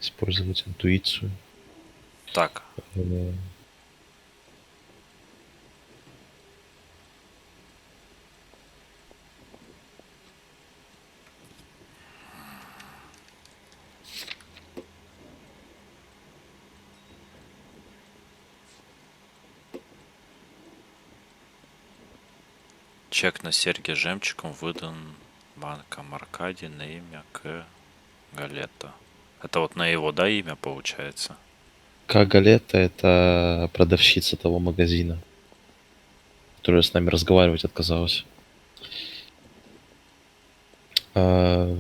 Использовать интуицию. Так. Чек на серьги жемчугом выдан банком Аркадий на имя К. Галетта. Это вот на его, да, имя получается? Галетта — это продавщица того магазина, которая с нами разговаривать отказалась. Этого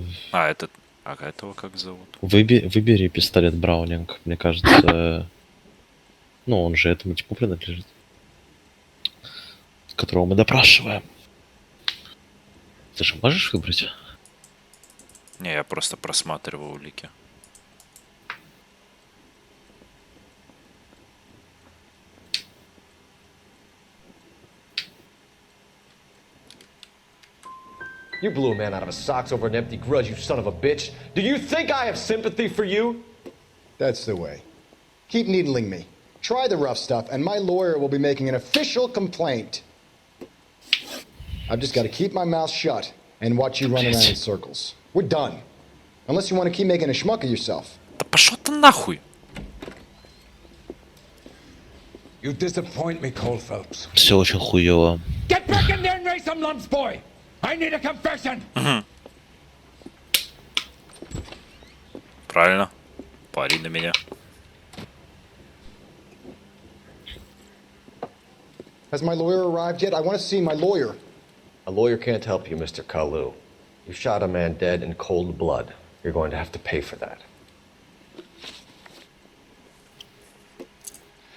как зовут? Выбери пистолет Браунинг, мне кажется. Ну, он же этому типу принадлежит, которого мы допрашиваем. Ты же можешь выбрать? Не, я просто просматриваю улики. You blew a man out of his socks over an empty grudge, you son of a bitch. Do you think I have sympathy for you? That's the way. Keep needling me. Try the rough stuff, and my lawyer will be making an official complaint. I've just got to keep my mouth shut and watch you run around in circles. We're done. Unless you want to keep making a schmuck of yourself. Да пошел ты нахуй! You disappoint me, Cole Phelps. Все очень хуёво. Get back in there and raise some lumps, boy! I need a confession! Правильно. Пари на меня. Has my lawyer arrived yet? I want to see my lawyer. A lawyer can't help you, Mr. Kalu. You shot a man dead in cold blood. You're going to have to pay for that.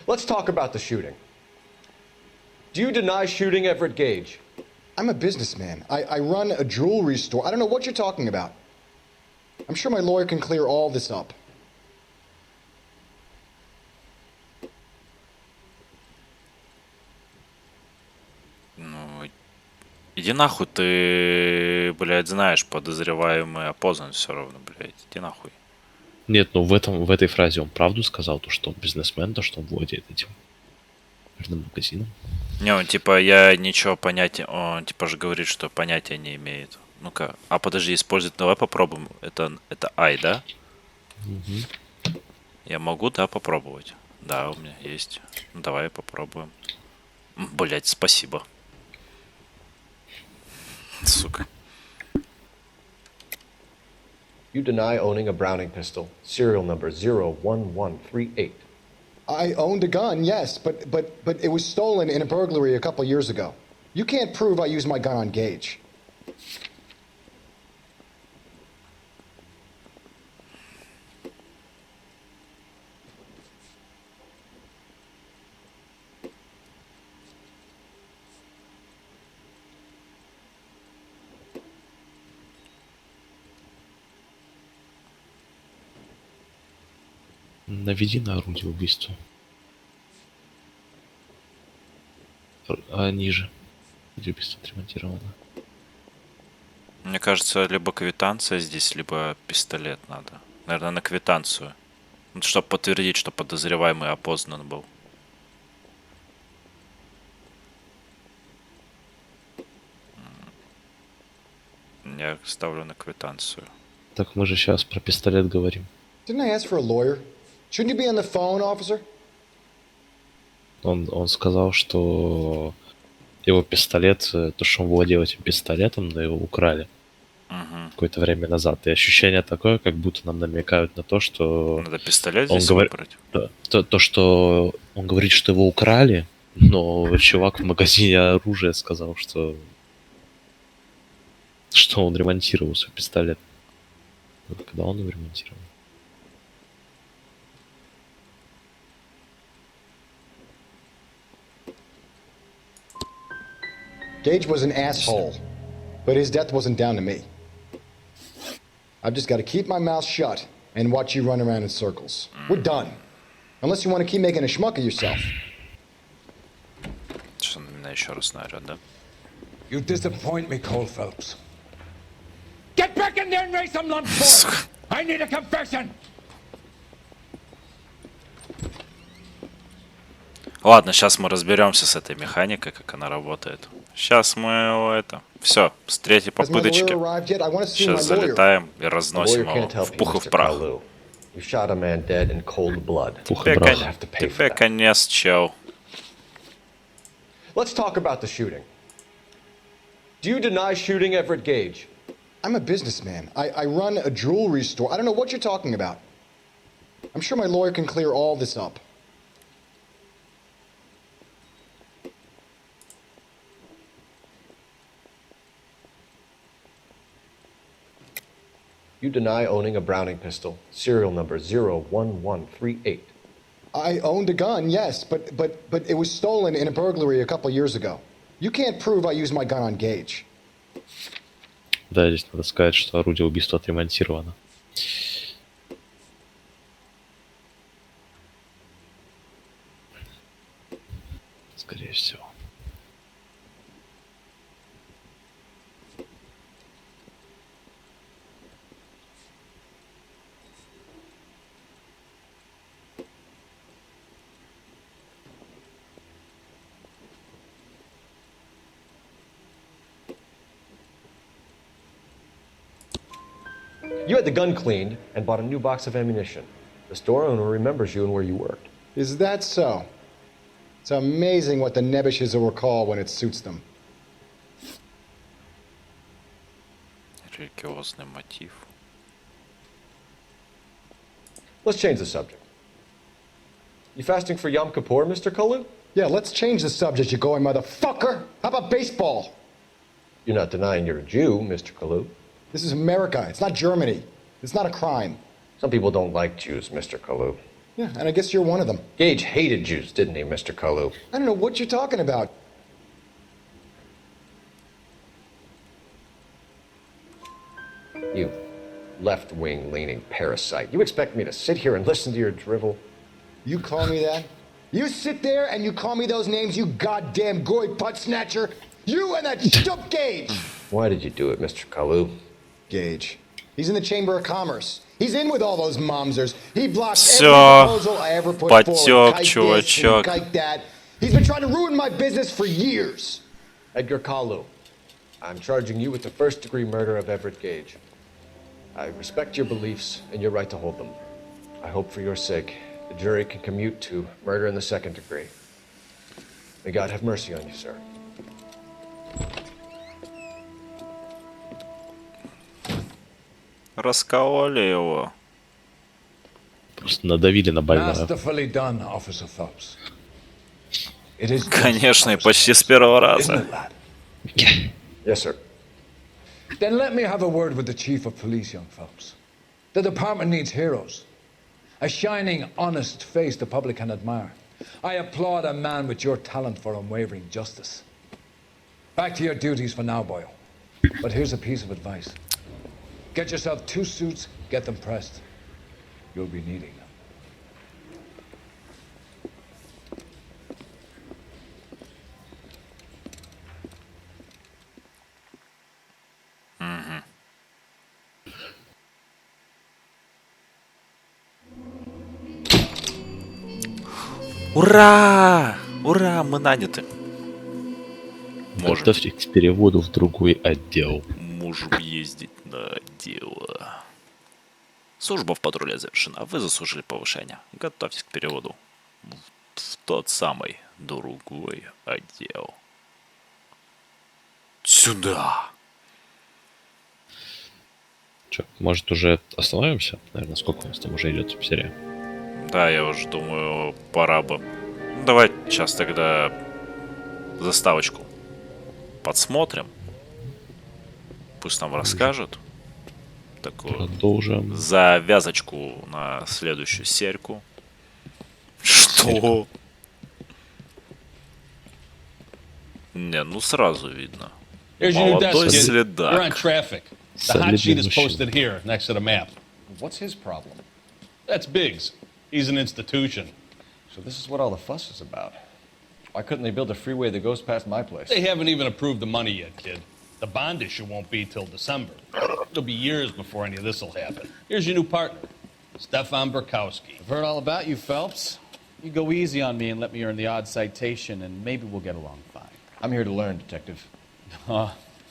Let's talk about the shooting. Do you deny shooting Everett Gage? I'm a businessman. I run a jewelry store. I don't know what you're talking about. I'm sure my lawyer can clear all this up. Ну, иди нахуй, ты, блядь, знаешь, подозреваемый опознан все равно, блядь, иди нахуй. Нет, ну в этой фразе он правду сказал, то что он бизнесмен, то что он владеет этим магазином. Не, он типа, я ничего понятия, он типа же говорит, что понятия не имеет. Ну-ка, подожди, использовать, давай попробуем. Это I, да? Угу. Я могу, да, попробовать? Да, у меня есть. Ну, давай попробуем. Блять, спасибо. Сука. You deny owning a Browning pistol, serial number 01138. I owned a gun, yes, but it was stolen in a burglary a couple years ago. You can't prove I used my gun on Gage. Наведи на орудие убийства. А ниже. Где убийство отремонтировано. Мне кажется, либо квитанция здесь, либо пистолет надо. Наверное, на квитанцию. Чтобы подтвердить, что подозреваемый опознан был. Я ставлю на квитанцию. Так мы же сейчас про пистолет говорим. Didn't I ask for a lawyer? Shouldn't you be on the phone, officer? Он сказал, что его пистолет, то, что он владел этим пистолетом, но его украли какое-то время назад. И ощущение такое, как будто нам намекают на то, что... Надо пистолет он здесь выбрать. То, что он говорит, что его украли, но чувак в магазине оружия сказал, что он ремонтировал свой пистолет. Когда он его ремонтировал? Gage was an asshole, but his death wasn't down to me. I've just got to keep my mouth shut and watch you run around in circles. We're done. Unless you want to keep making a schmuck of yourself. Что на меня еще раз наорет, да? You disappoint me, Cole Phelps. Get back in there and raise some lump for it. I need a confession. Ладно, сейчас мы разберемся с этой механикой, как она работает. Сейчас мы это... Все, с третьей попыточки. Сейчас залетаем и разносим его в пух и в прах. Пух и прах. Тебе конец, чел. Let's talk about the shooting. Do you deny shooting Everett Gage? I'm a businessman. I run a jewelry store. I don't know what you're talking about. I'm sure my lawyer can clear all this up. You deny owning a Browning pistol, serial number 01138. I owned a gun, yes, but it was stolen in a burglary a couple years ago. You can't prove I used my gun on Gage. Да, здесь надо сказать, что орудие убийства отремонтировано. Скорее всего. You had the gun cleaned and bought a new box of ammunition. The store owner remembers you and where you worked. Is that so? It's amazing what the nebbishes will recall when it suits them. Религиозный мотив. Let's change the subject. You fasting for Yom Kippur, Mr. Kalu? Yeah, let's change the subject, you going motherfucker. How about baseball? You're not denying you're a Jew, Mr. Kalu. This is America. It's not Germany. It's not a crime. Some people don't like Jews, Mr. Kalu. Yeah, and I guess you're one of them. Gage hated Jews, didn't he, Mr. Kalu? I don't know what you're talking about. You left-wing leaning parasite. You expect me to sit here and listen to your drivel? You call me that? You sit there and you call me those names, you goddamn goy putt snatcher. You and that stump Gage. Why did you do it, Mr. Kalu? Gage. He's in the Chamber of Commerce. He's in with all those momsers. He blocked every proposal I ever put forward. Kite this and чувачок. kite that. He's been trying to ruin my business for years. Edgar Kalu, I'm charging you with the first-degree murder of Everett Gage. I respect your beliefs and your right to hold them. I hope for your sake the jury can commute to murder in the second degree. May God have mercy on you, sir. Раскололи его. Просто надавили на больное. Masterfully done, Officer Phelps. It is Конечно, и почти с первого раза. Yes, sir. Then let me have a word with the Chief of Police, young Phelps. The department needs heroes. A shining, honest face the public can admire. I applaud a man with your talent for unwavering justice. Back to your duties for now, Boyle. But here's a piece of advice. Get yourself 2 suits, get them pressed. You'll be needing them. Ура! Ура, мы наняты. Можем. Готовьтесь к переводу в другой отдел. Можем ездить на дело. Служба в патруле завершена. Вы заслужили повышение. Готовьтесь к переводу в тот самый другой отдел. Сюда. Че, может уже остановимся? Наверное, сколько у нас там уже идет серия? Да, я уже думаю, пора бы. Давай сейчас тогда заставочку подсмотрим. Пусть нам расскажут. Такую Продолжим. завязочку на следующую серьку. Что? Не, ну сразу видно. Молодой следак. You're on traffic. The hot sheet is posted here, next to the map. What's his problem? That's Biggs. He's an institution. So this is what all the fuss is about. Why couldn't they build a freeway that goes past my place? They haven't even approved the money yet, kid. The bond issue won't be till December. It'll be years before any of this will happen. Here's your new partner, Stefan Burkowski. I've heard all about you, Phelps. You go easy on me and let me earn the odd citation, and maybe we'll get along fine. I'm here to learn, Detective.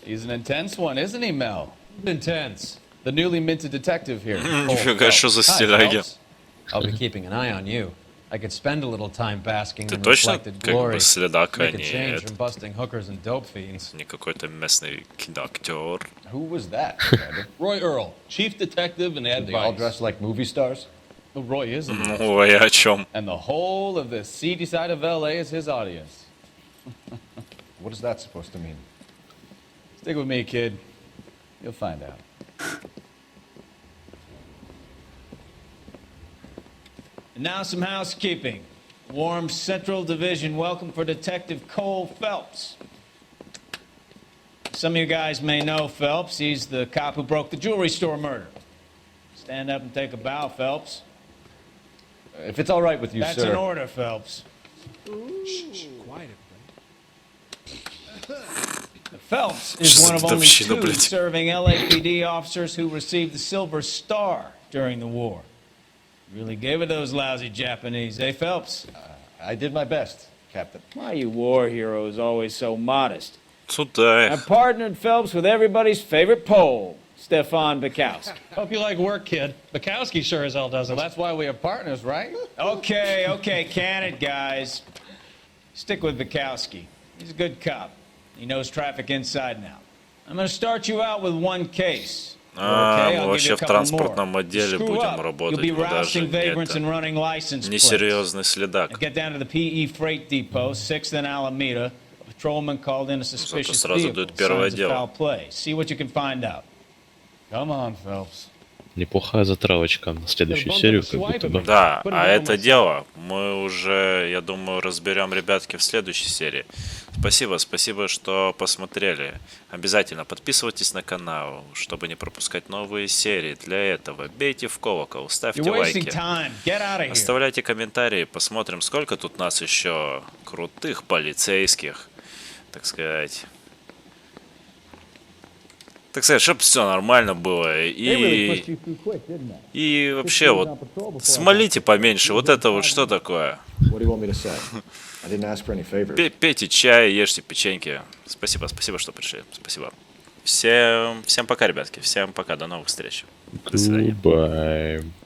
He's an intense one, isn't he, Mel? Intense. The newly minted detective here. Нифига, что за стиляги. I'll be keeping an eye on you. I could spend a little time basking Ты in точно reflected как glory. бы следак, а Make a change from не busting hookers and dope fiends. не какой-то местный киноактер? Who was that, Commander? Roy Earl, chief detective and They all advice. dressed like movie stars? Well, Roy is a movie star. Ой, о чем? And the whole of the seedy side of L.A. is his audience. What is that supposed to mean? Stick with me, kid. You'll find out. And now some housekeeping. Warm Central Division welcome for Detective Cole Phelps. Some of you guys may know Phelps. He's the cop who broke the jewelry store murder. Stand up and take a bow, Phelps. If it's all right with you, That's sir. an order, Phelps. Shh, quiet. Phelps is one of only 2 serving LAPD officers who received the Silver Star during the war. Really gave it those lousy Japanese, eh, Phelps? I did my best, Captain. Why you war heroes always so modest? Сюда. I partnered Phelps with everybody's favorite Pole, Stefan Bukowski. Hope you like work, kid. Bukowski sure as hell doesn't. Well, that's why we have partners, right? Okay, can it, guys. Stick with Bukowski. He's a good cop. He knows traffic inside and out. I'm going to start you out with one case. Мы вообще в транспортном отделе будем работать, мы даже несерьезный следак. Get down to the PE freight depot, 6th and Alameda. A patrolman called in a suspicious vehicle. Signs of foul play. See what you can find out. Come on, Phelps. Неплохая затравочка на следующую серию, как будто бы. Да, а это дело мы уже, я думаю, разберем, ребятки, в следующей серии. Спасибо, что посмотрели. Обязательно подписывайтесь на канал, чтобы не пропускать новые серии. Для этого бейте в колокол, ставьте лайки, оставляйте комментарии. Посмотрим, сколько тут нас еще крутых полицейских, так сказать, чтобы все нормально было. И вообще, вот, смолите поменьше. Вот это вот что такое? Пейте чай, ешьте печеньки. Спасибо, что пришли. Спасибо. Всем пока, ребятки. Всем пока. До новых встреч. До свидания.